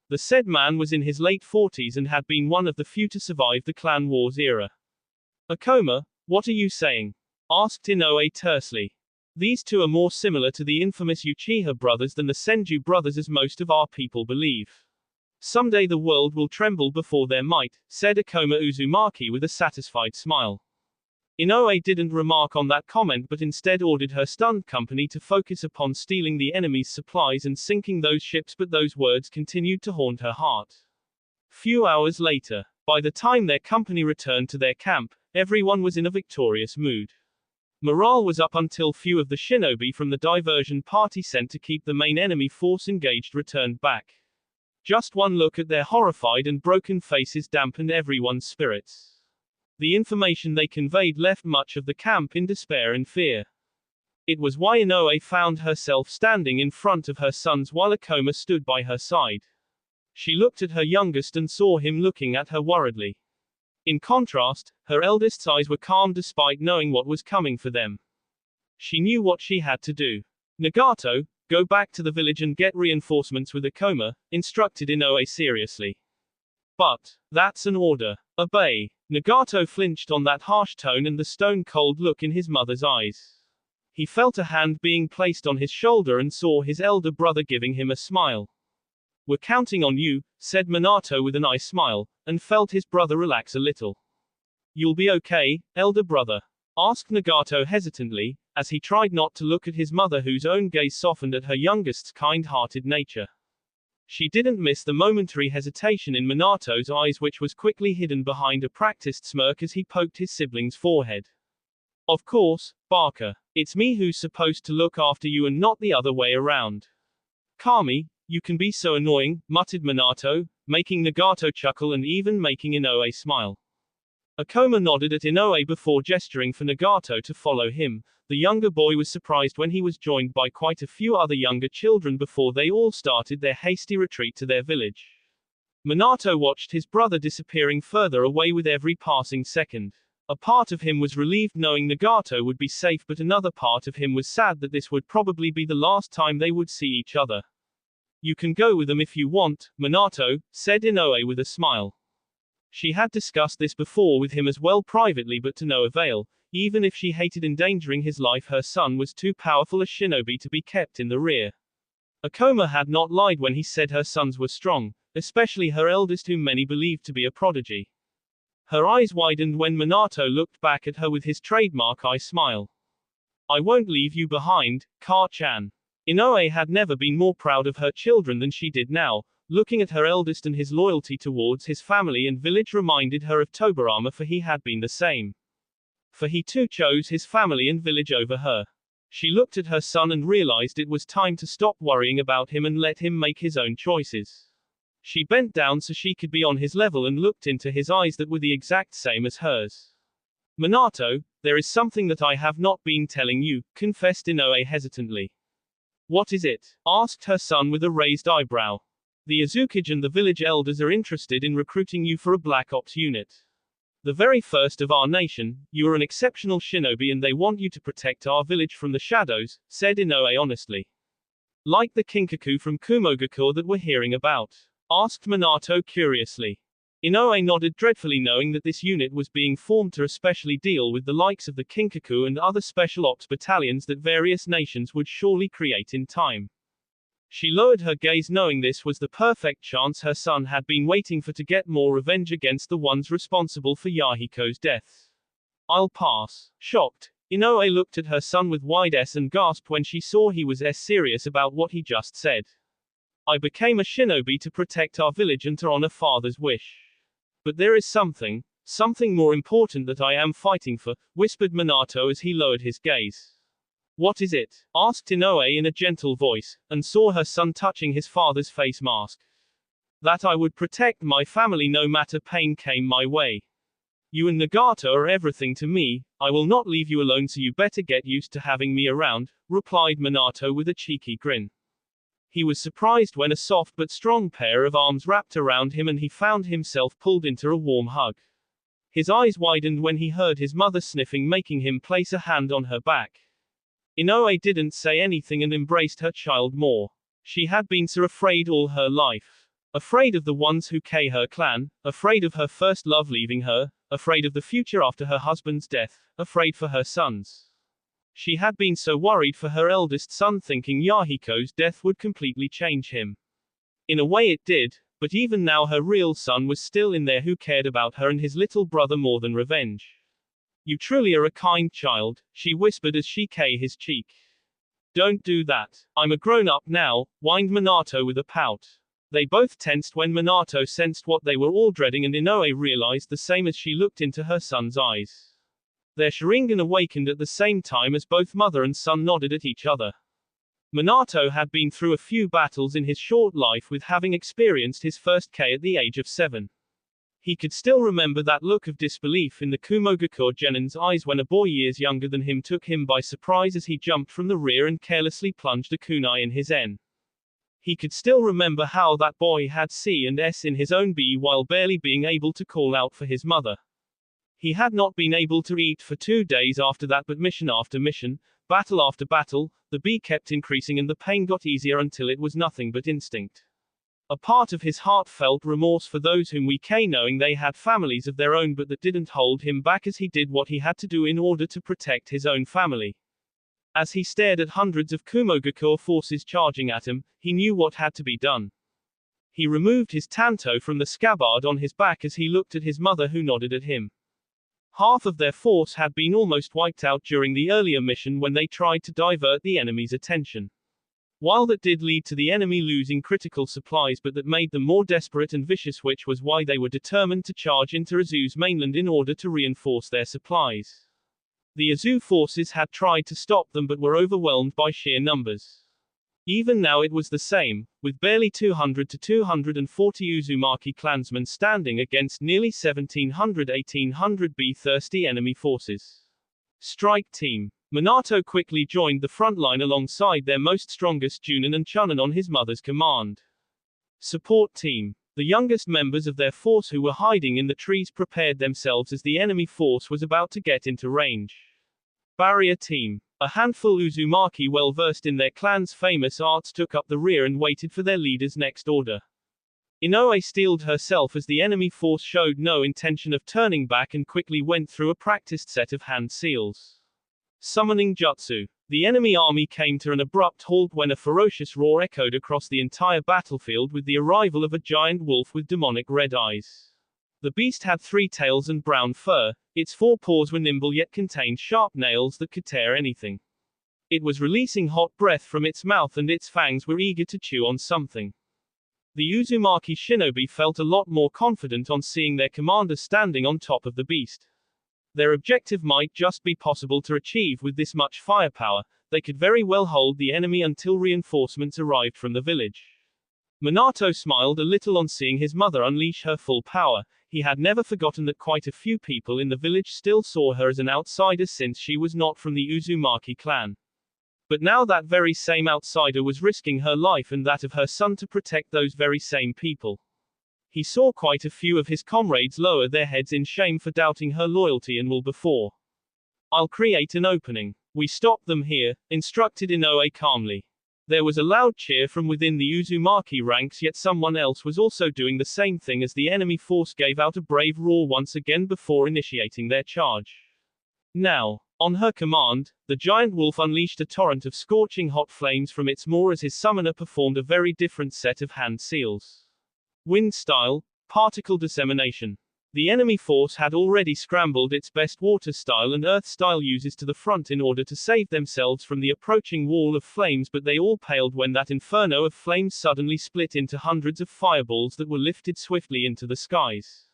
The said man was in his late 40s and had been one of the few to survive the Clan Wars era. "Akoma, what are you saying?" asked Inoue tersely. These two are more similar to the infamous Uchiha brothers than the Senju brothers as most of our people believe. Someday the world will tremble before their might, said Akoma Uzumaki with a satisfied smile. Inoue didn't remark on that comment but instead ordered her stunt company to focus upon stealing the enemy's supplies and sinking those ships, but those words continued to haunt her heart. Few hours later, by the time their company returned to their camp, everyone was in a victorious mood. Morale was up until few of the shinobi from the diversion party sent to keep the main enemy force engaged returned back. Just one look at their horrified and broken faces dampened everyone's spirits. The information they conveyed left much of the camp in despair and fear. It was why Inoue found herself standing in front of her sons while Akoma stood by her side. She looked at her youngest and saw him looking at her worriedly. In contrast, her eldest's eyes were calm despite knowing what was coming for them. She knew what she had to do. Nagato, go back to the village and get reinforcements with Akoma, instructed Inoue seriously. But, that's an order. Obey. Nagato flinched on that harsh tone and the stone-cold look in his mother's eyes. He felt a hand being placed on his shoulder and saw his elder brother giving him a smile. We're counting on you, said Minato with an ice smile, and felt his brother relax a little. You'll be okay, elder brother? Asked Nagato hesitantly, as he tried not to look at his mother whose own gaze softened at her youngest's kind-hearted nature. She didn't miss the momentary hesitation in Minato's eyes, which was quickly hidden behind a practiced smirk as he poked his sibling's forehead. Of course, Barker. It's me who's supposed to look after you and not the other way around. Kami, you can be so annoying, muttered Minato, making Nagato chuckle and even making Inoue smile. Akoma nodded at Inoue before gesturing for Nagato to follow him. The younger boy was surprised when he was joined by quite a few other younger children before they all started their hasty retreat to their village. Minato watched his brother disappearing further away with every passing second. A part of him was relieved knowing Nagato would be safe, but another part of him was sad that this would probably be the last time they would see each other. You can go with them if you want, Minato, said Inoue with a smile. She had discussed this before with him as well privately, but to no avail. Even if she hated endangering his life, her son was too powerful a shinobi to be kept in the rear. Akoma had not lied when he said her sons were strong, especially her eldest, whom many believed to be a prodigy. Her eyes widened when Minato looked back at her with his trademark eye smile. I won't leave you behind, Ka-chan. Inoue had never been more proud of her children than she did now. Looking at her eldest and his loyalty towards his family and village reminded her of Tobirama, for he had been the same. For he too chose his family and village over her. She looked at her son and realized it was time to stop worrying about him and let him make his own choices. She bent down so she could be on his level and looked into his eyes that were the exact same as hers. Minato, there is something that I have not been telling you, confessed Inoue hesitantly. What is it? Asked her son with a raised eyebrow. The Azukage and the village elders are interested in recruiting you for a Black Ops unit. The very first of our nation, you are an exceptional shinobi and they want you to protect our village from the shadows, said Inoue honestly. Like the Kinkaku from Kumogakure that we're hearing about? Asked Minato curiously. Inoue nodded dreadfully, knowing that this unit was being formed to especially deal with the likes of the Kinkaku and other special ops battalions that various nations would surely create in time. She lowered her gaze, knowing this was the perfect chance her son had been waiting for to get more revenge against the ones responsible for Yahiko's deaths. I'll pass. Shocked, Inoue looked at her son with wide eyes and gasped when she saw he was serious about what he just said. I became a shinobi to protect our village and to honor father's wish. But there is something more important that I am fighting for, whispered Minato as he lowered his gaze. What is it? Asked Inoue in a gentle voice, and saw her son touching his father's face mask. That I would protect my family no matter pain came my way. You and Nagato are everything to me, I will not leave you alone, so you better get used to having me around, replied Minato with a cheeky grin. He was surprised when a soft but strong pair of arms wrapped around him and he found himself pulled into a warm hug. His eyes widened when he heard his mother sniffing, making him place a hand on her back. Inoue didn't say anything and embraced her child more. She had been so afraid all her life. Afraid of the ones who killed her clan, afraid of her first love leaving her, afraid of the future after her husband's death, afraid for her sons. She had been so worried for her eldest son, thinking Yahiko's death would completely change him. In a way it did, but even now her real son was still in there who cared about her and his little brother more than revenge. You truly are a kind child, she whispered as she kissed his cheek. Don't do that. I'm a grown-up now, whined Minato with a pout. They both tensed when Minato sensed what they were all dreading, and Inoue realized the same as she looked into her son's eyes. Their Sharingan awakened at the same time as both mother and son nodded at each other. Minato had been through a few battles in his short life, with having experienced his first K at the age of 7. He could still remember that look of disbelief in the Kumogakure Genin's eyes when a boy years younger than him took him by surprise as he jumped from the rear and carelessly plunged a kunai in his N. He could still remember how that boy had C and S in his own B while barely being able to call out for his mother. He had not been able to eat for 2 days after that, but mission after mission, battle after battle, the B kept increasing and the pain got easier until it was nothing but instinct. A part of his heart felt remorse for those whom we K, knowing they had families of their own, but that didn't hold him back as he did what he had to do in order to protect his own family. As he stared at hundreds of Kumogakure forces charging at him, he knew what had to be done. He removed his tanto from the scabbard on his back as he looked at his mother, who nodded at him. Half of their force had been almost wiped out during the earlier mission when they tried to divert the enemy's attention. While that did lead to the enemy losing critical supplies, but that made them more desperate and vicious, which was why they were determined to charge into Azu's mainland in order to reinforce their supplies. The Azu forces had tried to stop them but were overwhelmed by sheer numbers. Even now it was the same, with barely 200 to 240 Uzumaki clansmen standing against nearly 1,700–1,800 B-thirsty enemy forces. Strike Team. Minato quickly joined the front line alongside their most strongest Junin and Chunin on his mother's command. Support Team. The youngest members of their force who were hiding in the trees prepared themselves as the enemy force was about to get into range. Barrier Team. A handful Uzumaki well versed in their clan's famous arts took up the rear and waited for their leader's next order. Inoue steeled herself as the enemy force showed no intention of turning back and quickly went through a practiced set of hand seals. Summoning Jutsu. The enemy army came to an abrupt halt when a ferocious roar echoed across the entire battlefield with the arrival of a giant wolf with demonic red eyes. The beast had 3 tails and brown fur, its 4 paws were nimble yet contained sharp nails that could tear anything. It was releasing hot breath from its mouth and its fangs were eager to chew on something. The Uzumaki shinobi felt a lot more confident on seeing their commander standing on top of the beast. Their objective might just be possible to achieve with this much firepower. They could very well hold the enemy until reinforcements arrived from the village. Minato smiled a little on seeing his mother unleash her full power. He had never forgotten that quite a few people in the village still saw her as an outsider since she was not from the Uzumaki clan. But now that very same outsider was risking her life and that of her son to protect those very same people. He saw quite a few of his comrades lower their heads in shame for doubting her loyalty and will before. I'll create an opening. We stop them here, instructed Inoue calmly. There was a loud cheer from within the Uzumaki ranks, yet someone else was also doing the same thing as the enemy force gave out a brave roar once again before initiating their charge. Now, on her command, the giant wolf unleashed a torrent of scorching hot flames from its maw as his summoner performed a very different set of hand seals. Wind style, particle dissemination. The enemy force had already scrambled its best water style and earth style uses to the front in order to save themselves from the approaching wall of flames, but they all paled when that inferno of flames suddenly split into hundreds of fireballs that were lifted swiftly into the skies.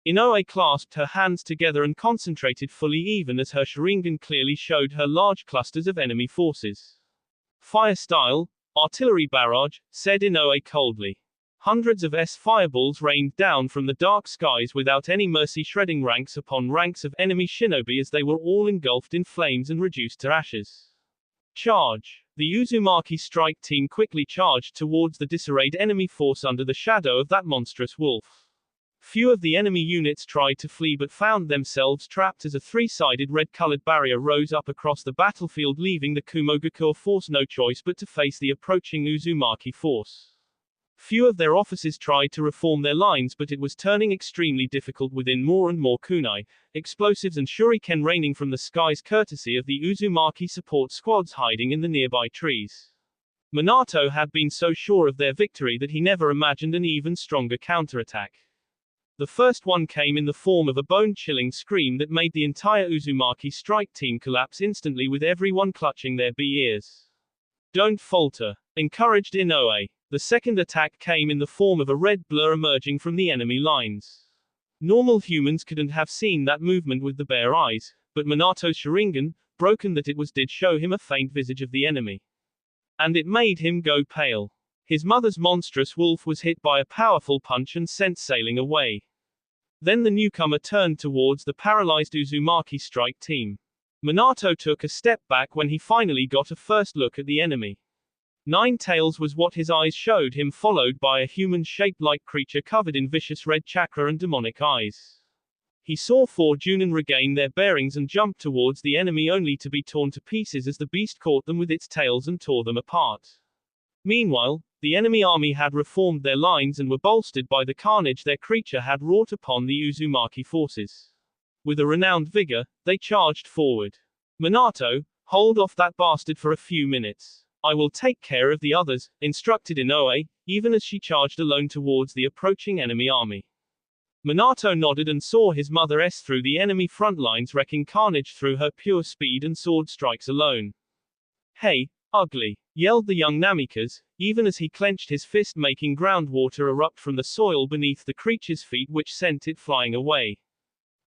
Inoue clasped her hands together and concentrated fully, even as her Sharingan clearly showed her large clusters of enemy forces. Fire style, artillery barrage, said Inoue coldly. Hundreds of fireballs rained down from the dark skies without any mercy, shredding ranks upon ranks of enemy shinobi as they were all engulfed in flames and reduced to ashes. Charge! The Uzumaki strike team quickly charged towards the disarrayed enemy force under the shadow of that monstrous wolf. Few of the enemy units tried to flee but found themselves trapped as a 3-sided red-colored barrier rose up across the battlefield, leaving the Kumogakure force no choice but to face the approaching Uzumaki force. Few of their officers tried to reform their lines, but it was turning extremely difficult within more and more kunai, explosives and shuriken raining from the skies courtesy of the Uzumaki support squads hiding in the nearby trees. Minato had been so sure of their victory that he never imagined an even stronger counterattack. The first one came in the form of a bone-chilling scream that made the entire Uzumaki strike team collapse instantly, with everyone clutching their ears. Don't falter, encouraged Inoue. The second attack came in the form of a red blur emerging from the enemy lines. Normal humans couldn't have seen that movement with the bare eyes, but Minato's Sharingan, broken that it was, did show him a faint visage of the enemy. And it made him go pale. His mother's monstrous wolf was hit by a powerful punch and sent sailing away. Then the newcomer turned towards the paralyzed Uzumaki strike team. Minato took a step back when he finally got a first look at the enemy. Nine tails was what his eyes showed him, followed by a human-shaped-like creature covered in vicious red chakra and demonic eyes. He saw four Junin regain their bearings and jump towards the enemy, only to be torn to pieces as the beast caught them with its tails and tore them apart. Meanwhile, the enemy army had reformed their lines and were bolstered by the carnage their creature had wrought upon the Uzumaki forces. With a renowned vigor, they charged forward. Minato, hold off that bastard for a few minutes. I will take care of the others, instructed Inoue, even as she charged alone towards the approaching enemy army. Minato nodded and saw his mother S through the enemy front lines, wrecking carnage through her pure speed and sword strikes alone. Hey, ugly, yelled the young Namikaze, even as he clenched his fist, making groundwater erupt from the soil beneath the creature's feet, which sent it flying away.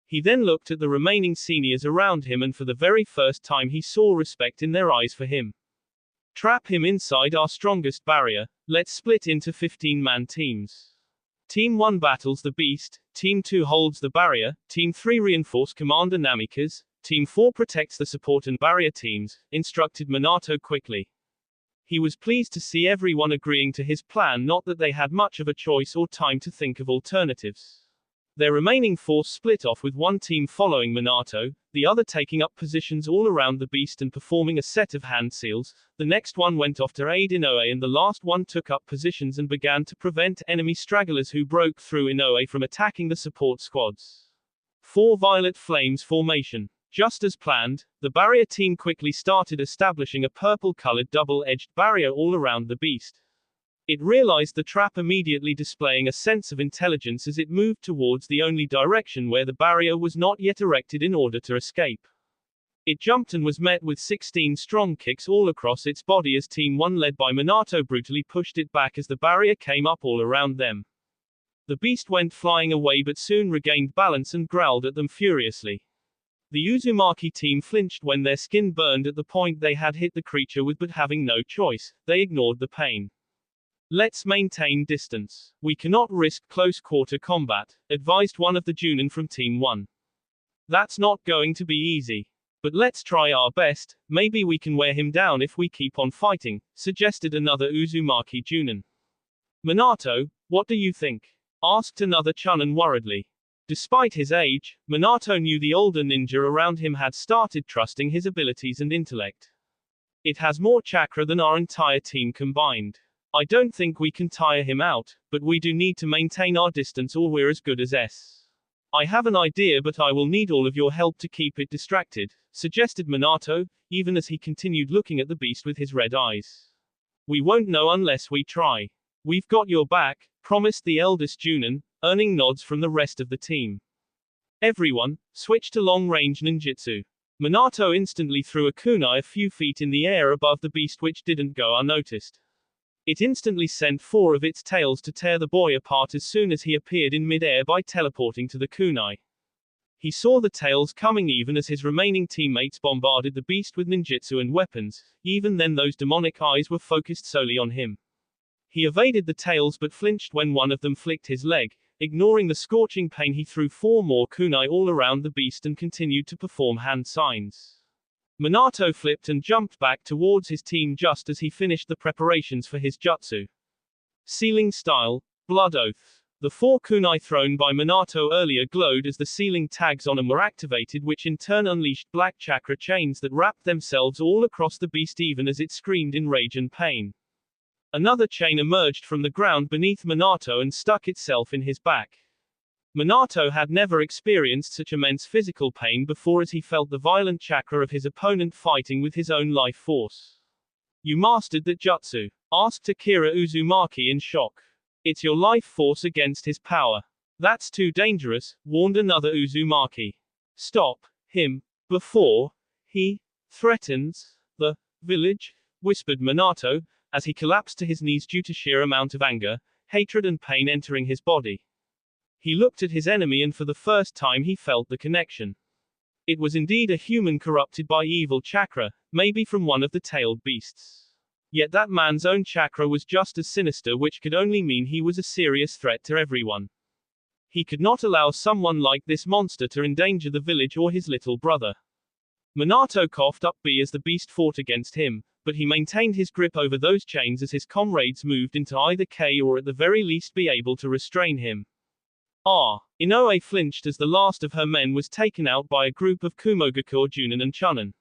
He then looked at the remaining seniors around him, and for the very first time he saw respect in their eyes for him. Trap him inside our strongest barrier. Let's split into 15-man teams. Team 1 battles the beast, Team 2 holds the barrier, Team 3 reinforce Commander Namikaze, Team 4 protects the support and barrier teams, instructed Minato quickly. He was pleased to see everyone agreeing to his plan, not that they had much of a choice or time to think of alternatives. Their remaining force split off, with one team following Minato, the other taking up positions all around the beast and performing a set of hand seals. The next one went off to aid Inoue, and the last one took up positions and began to prevent enemy stragglers who broke through Inoue from attacking the support squads. 4 Violet Flames formation. Just as planned, the barrier team quickly started establishing a purple-colored double-edged barrier all around the beast. It realized the trap, immediately displaying a sense of intelligence as it moved towards the only direction where the barrier was not yet erected in order to escape. It jumped and was met with 16 strong kicks all across its body as Team 1 led by Minato brutally pushed it back as the barrier came up all around them. The beast went flying away but soon regained balance and growled at them furiously. The Uzumaki team flinched when their skin burned at the point they had hit the creature with, but having no choice, they ignored the pain. Let's maintain distance. We cannot risk close-quarter combat, advised one of the Junin from Team 1. That's not going to be easy. But let's try our best, maybe we can wear him down if we keep on fighting, suggested another Uzumaki Junin. Minato, what do you think? Asked another Chunin worriedly. Despite his age, Minato knew the older ninja around him had started trusting his abilities and intellect. It has more chakra than our entire team combined. I don't think we can tire him out, but we do need to maintain our distance or we're as good as S. I have an idea, but I will need all of your help to keep it distracted, suggested Minato, even as he continued looking at the beast with his red eyes. We won't know unless we try. We've got your back, promised the eldest Junin, earning nods from the rest of the team. Everyone, switch to long-range ninjutsu. Minato instantly threw a kunai a few feet in the air above the beast, which didn't go unnoticed. It instantly sent 4 of its tails to tear the boy apart as soon as he appeared in mid-air by teleporting to the kunai. He saw the tails coming even as his remaining teammates bombarded the beast with ninjutsu and weapons. Even then, those demonic eyes were focused solely on him. He evaded the tails but flinched when one of them flicked his leg. Ignoring the scorching pain, he threw 4 more kunai all around the beast and continued to perform hand signs. Minato flipped and jumped back towards his team just as he finished the preparations for his jutsu. Sealing style, Blood Oath. The 4 kunai thrown by Minato earlier glowed as the sealing tags on them were activated, which in turn unleashed black chakra chains that wrapped themselves all across the beast even as it screamed in rage and pain. Another chain emerged from the ground beneath Minato and stuck itself in his back. Minato had never experienced such immense physical pain before as he felt the violent chakra of his opponent fighting with his own life force. "You mastered that jutsu?" asked Akira Uzumaki in shock. "It's your life force against his power." "That's too dangerous," warned another Uzumaki. "Stop him before he threatens the village," whispered Minato, as he collapsed to his knees due to sheer amount of anger, hatred and pain entering his body. He looked at his enemy and for the first time he felt the connection. It was indeed a human corrupted by evil chakra, maybe from one of the tailed beasts. Yet that man's own chakra was just as sinister, which could only mean he was a serious threat to everyone. He could not allow someone like this monster to endanger the village or his little brother. Minato coughed up B as the beast fought against him, but he maintained his grip over those chains as his comrades moved into either K or at the very least be able to restrain him. Inoue flinched as the last of her men was taken out by a group of Kumogaku Junin and Chunin.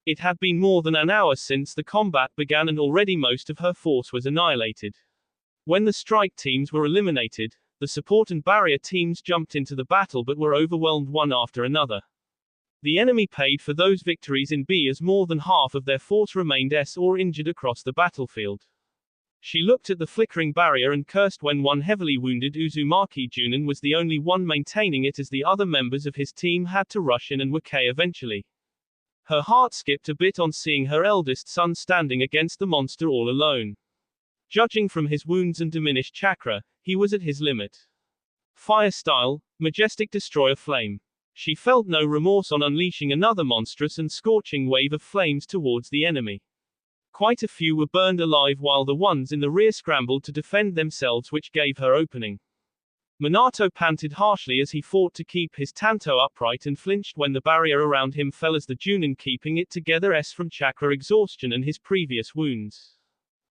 It had been more than an hour since the combat began and already most of her force was annihilated. When the strike teams were eliminated, the support and barrier teams jumped into the battle but were overwhelmed one after another. The enemy paid for those victories in B as more than half of their force remained S or injured across the battlefield. She looked at the flickering barrier and cursed when one heavily wounded Uzumaki Junin was the only one maintaining it as the other members of his team had to rush in and were K eventually. Her heart skipped a bit on seeing her eldest son standing against the monster all alone. Judging from his wounds and diminished chakra, he was at his limit. Fire style, majestic destroyer flame. She felt no remorse on unleashing another monstrous and scorching wave of flames towards the enemy. Quite a few were burned alive while the ones in the rear scrambled to defend themselves, which gave her opening. Minato panted harshly as he fought to keep his tanto upright and flinched when the barrier around him fell as the Junin keeping it together S from chakra exhaustion and his previous wounds.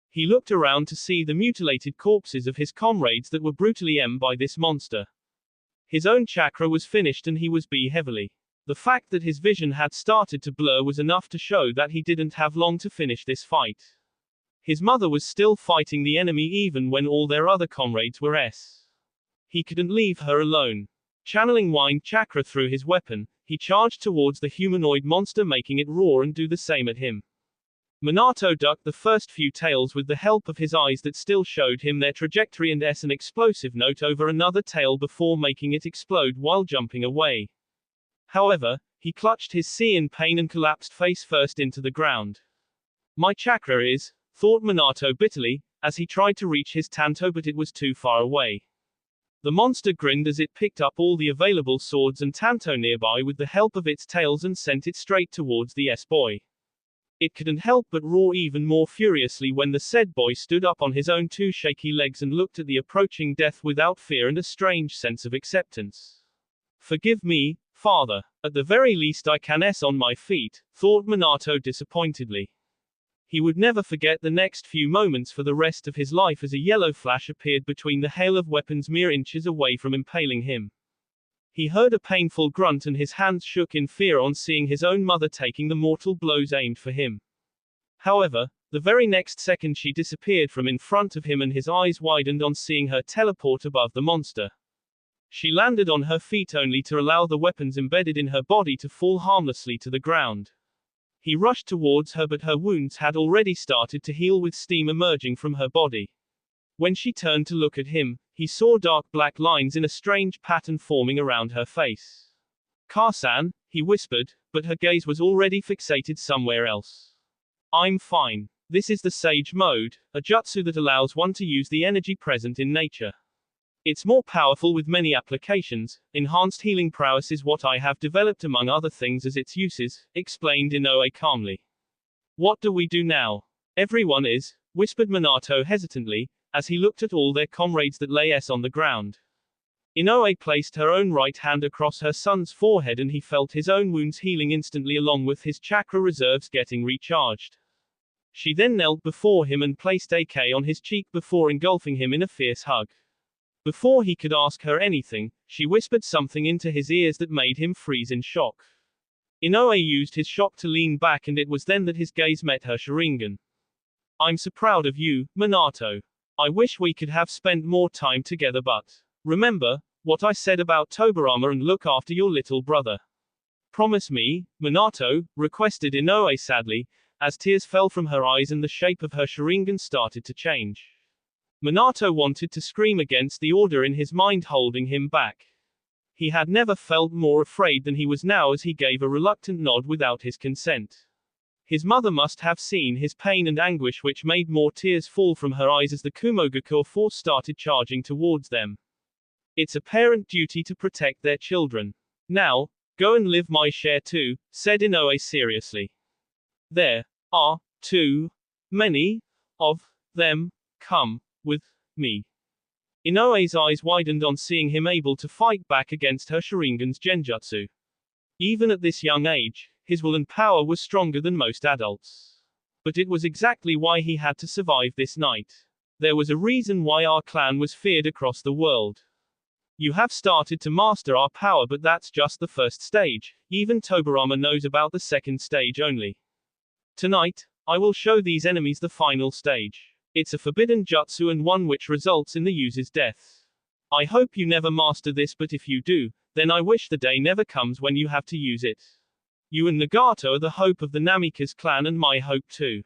He looked around to see the mutilated corpses of his comrades that were brutally M by this monster. His own chakra was finished and he was B heavily. The fact that his vision had started to blur was enough to show that he didn't have long to finish this fight. His mother was still fighting the enemy even when all their other comrades were S. He couldn't leave her alone. Channeling Wind chakra through his weapon, he charged towards the humanoid monster, making it roar and do the same at him. Minato ducked the first few tails with the help of his eyes that still showed him their trajectory and S an explosive note over another tail before making it explode while jumping away. However, he clutched his C in pain and collapsed face first into the ground. "My chakra is," thought Minato bitterly, as he tried to reach his tanto but it was too far away. The monster grinned as it picked up all the available swords and tanto nearby with the help of its tails and sent it straight towards the S-boy. It couldn't help but roar even more furiously when the said boy stood up on his own two shaky legs and looked at the approaching death without fear and a strange sense of acceptance. "Forgive me, father. At the very least I can S on my feet," thought Minato disappointedly. He would never forget the next few moments for the rest of his life as a yellow flash appeared between the hail of weapons mere inches away from impaling him. He heard a painful grunt and his hands shook in fear on seeing his own mother taking the mortal blows aimed for him. However, the very next second she disappeared from in front of him and his eyes widened on seeing her teleport above the monster. She landed on her feet only to allow the weapons embedded in her body to fall harmlessly to the ground. He rushed towards her but her wounds had already started to heal with steam emerging from her body. When she turned to look at him, he saw dark black lines in a strange pattern forming around her face. "Karsan," he whispered, but her gaze was already fixated somewhere else. "I'm fine. This is the Sage Mode, a jutsu that allows one to use the energy present in nature. It's more powerful with many applications. Enhanced healing prowess is what I have developed among other things as its uses," explained Inoue calmly. "What do we do now?" "Everyone is," whispered Minato hesitantly, as he looked at all their comrades that lay on the ground. Inoue placed her own right hand across her son's forehead and he felt his own wounds healing instantly along with his chakra reserves getting recharged. She then knelt before him and placed AK on his cheek before engulfing him in a fierce hug. Before he could ask her anything, she whispered something into his ears that made him freeze in shock. Inoue used his shock to lean back and it was then that his gaze met her Sharingan. I'm so proud of you, Minato. I wish we could have spent more time together, but remember what I said about Tobirama and look after your little brother. Promise me, Minato, requested Inoue sadly, as tears fell from her eyes and the shape of her Sharingan started to change. Minato wanted to scream against the order in his mind holding him back. He had never felt more afraid than he was now as he gave a reluctant nod without his consent. His mother must have seen his pain and anguish, which made more tears fall from her eyes as the Kumogakur force started charging towards them. It's a parent duty to protect their children. Now, go and live my share too, said Inoue seriously. There are too many of them. Come with me. Inoue's eyes widened on seeing him able to fight back against her Sharingan's genjutsu. Even at this young age, his will and power was stronger than most adults. But it was exactly why he had to survive this night. There was a reason why our clan was feared across the world. You have started to master our power, but that's just the first stage. Even Tobirama knows about the second stage only. Tonight, I will show these enemies the final stage. It's a forbidden jutsu and one which results in the user's death. I hope you never master this, but if you do, then I wish the day never comes when you have to use it. You and Nagato are the hope of the Namikaze clan and my hope too.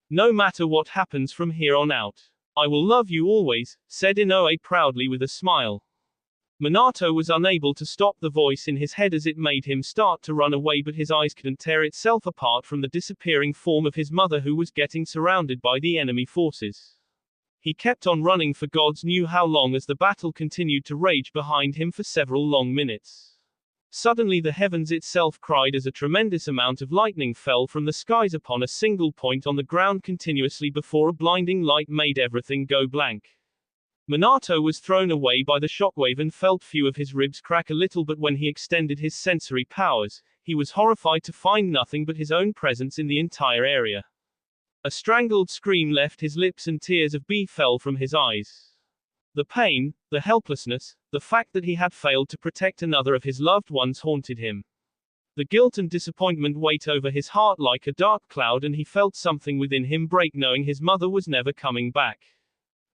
No matter what happens from here on out, I will love you always, said Inoue proudly with a smile. Minato was unable to stop the voice in his head as it made him start to run away, but his eyes couldn't tear itself apart from the disappearing form of his mother, who was getting surrounded by the enemy forces. He kept on running for gods knew how long as the battle continued to rage behind him for several long minutes. Suddenly the heavens itself cried as a tremendous amount of lightning fell from the skies upon a single point on the ground continuously before a blinding light made everything go blank. Minato was thrown away by the shockwave and felt few of his ribs crack a little, but when he extended his sensory powers, he was horrified to find nothing but his own presence in the entire area. A strangled scream left his lips and tears of beef fell from his eyes. The pain, the helplessness, the fact that he had failed to protect another of his loved ones haunted him. The guilt and disappointment weighed over his heart like a dark cloud, and he felt something within him break, knowing his mother was never coming back.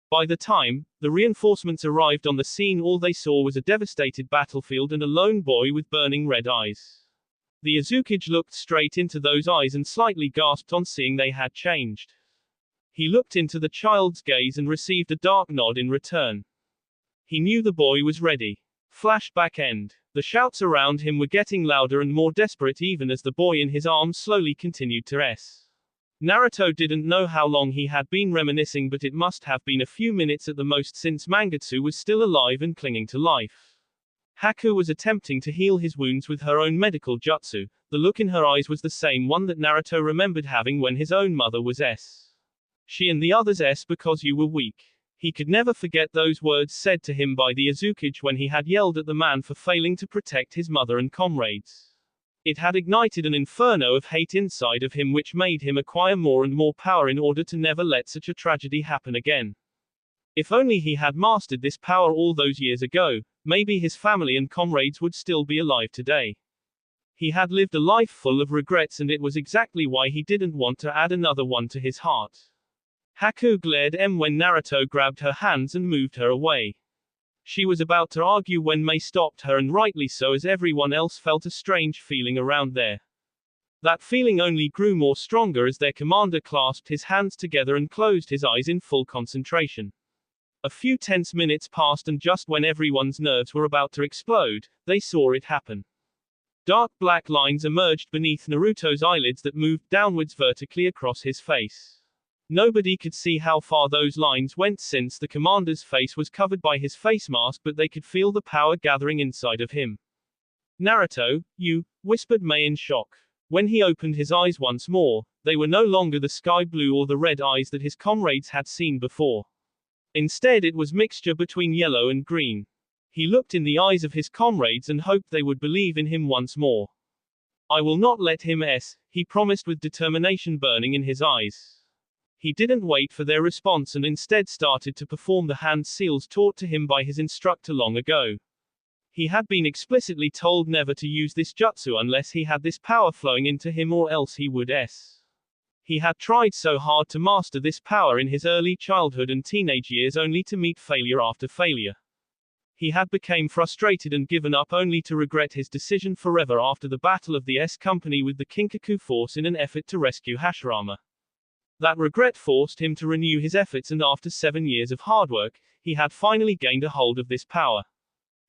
By the time the reinforcements arrived on the scene, all they saw was a devastated battlefield and a lone boy with burning red eyes. The Azuchage looked straight into those eyes and slightly gasped on seeing they had changed. He looked into the child's gaze and received a dark nod in return. He knew the boy was ready. Flashback end. The shouts around him were getting louder and more desperate even as the boy in his arms slowly continued to s. Naruto didn't know how long he had been reminiscing, but it must have been a few minutes at the most, since Mangetsu was still alive and clinging to life. Haku was attempting to heal his wounds with her own medical jutsu. The look in her eyes was the same one that Naruto remembered having when his own mother was S. She and the others S because you were weak. He could never forget those words said to him by the Azuchage when he had yelled at the man for failing to protect his mother and comrades. It had ignited an inferno of hate inside of him, which made him acquire more and more power in order to never let such a tragedy happen again. If only he had mastered this power all those years ago, maybe his family and comrades would still be alive today. He had lived a life full of regrets, and it was exactly why he didn't want to add another one to his heart. Haku glared when Naruto grabbed her hands and moved her away. She was about to argue when Mei stopped her, and rightly so, as everyone else felt a strange feeling around there. That feeling only grew more stronger as their commander clasped his hands together and closed his eyes in full concentration. A few tense minutes passed, and just when everyone's nerves were about to explode, they saw it happen. Dark black lines emerged beneath Naruto's eyelids that moved downwards vertically across his face. Nobody could see how far those lines went since the commander's face was covered by his face mask, but they could feel the power gathering inside of him. Naruto, you, whispered Mei in shock. When he opened his eyes once more, they were no longer the sky blue or the red eyes that his comrades had seen before. Instead, it was mixture between yellow and green. He looked in the eyes of his comrades and hoped they would believe in him once more. I will not let him he promised with determination burning in his eyes. He didn't wait for their response and instead started to perform the hand seals taught to him by his instructor long ago. He had been explicitly told never to use this jutsu unless he had this power flowing into him, or else he would He had tried so hard to master this power in his early childhood and teenage years only to meet failure after failure. He had become frustrated and given up only to regret his decision forever after the battle of the S Company with the Kinkaku Force in an effort to rescue Hashirama. That regret forced him to renew his efforts, and after 7 years of hard work, he had finally gained a hold of this power.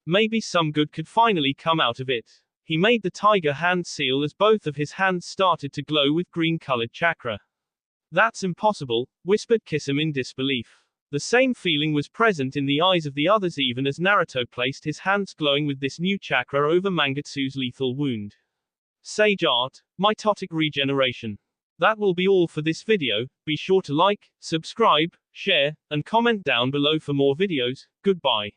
Maybe some good could finally come out of it. He made the tiger hand seal as both of his hands started to glow with green-colored chakra. That's impossible, whispered Kisame in disbelief. The same feeling was present in the eyes of the others even as Naruto placed his hands glowing with this new chakra over Mangetsu's lethal wound. Sage Art, Mitotic Regeneration. That will be all for this video. Be sure to like, subscribe, share, and comment down below for more videos. Goodbye.